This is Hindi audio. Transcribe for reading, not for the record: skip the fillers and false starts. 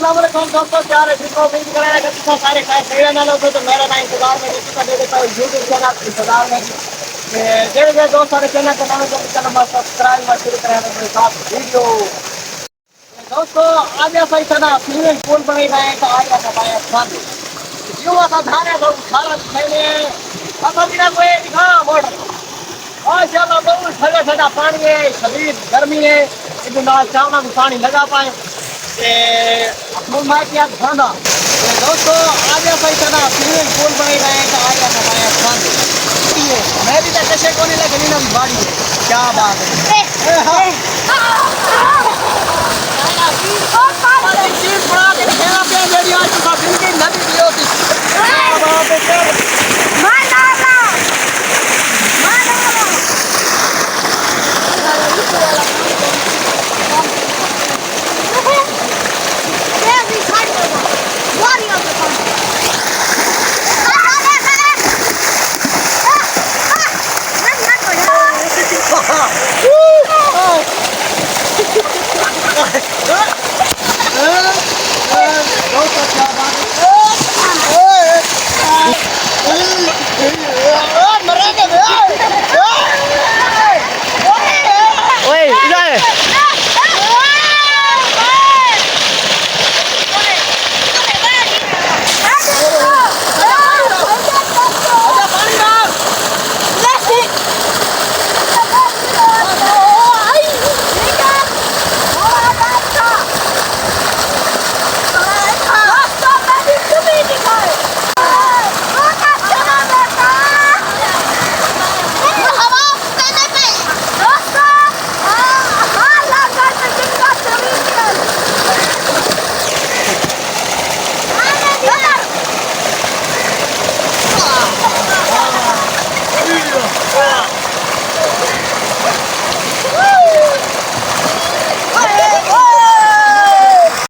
अस्सलाम वालेकुम दोस्तों, क्या है ठीक हो? उम्मीद कर रहे हैं कि तुम सारे खैर ना लोग तो मेरा नाम इंतजार में किसी का दे देता हूँ यूट्यूब चैनल इंतजार में जे दोस्त सारे चैनल के नाम को चैनल में सब्सक्राइब और शुरू करें मेरे साथ वीडियो। दोस्तों आज ऐसा ही था स्विमिंग पूल बने गए तो आज ऐसा पाया फन युवा का धान है तो खाना खाने ऐसा बिना कोई दिखा मोड़ माशाल्लाह बहुत ठंडा ठंडा पानी है, शदीद गर्मी है, इधर नाल चावना में पानी लगा पाए मैं क्या खाना दोस्तों आज ऐसा ही था स्विमिंग पूल बने गए तो आज ऐसा पाया फन मैं भी तो कशे को नहीं लगे ना बाड़ी है क्या बात है चीज बड़ा के खेला पे मेरी आज तो जिंदगी नदी दी होती क्या बात है क्या बात है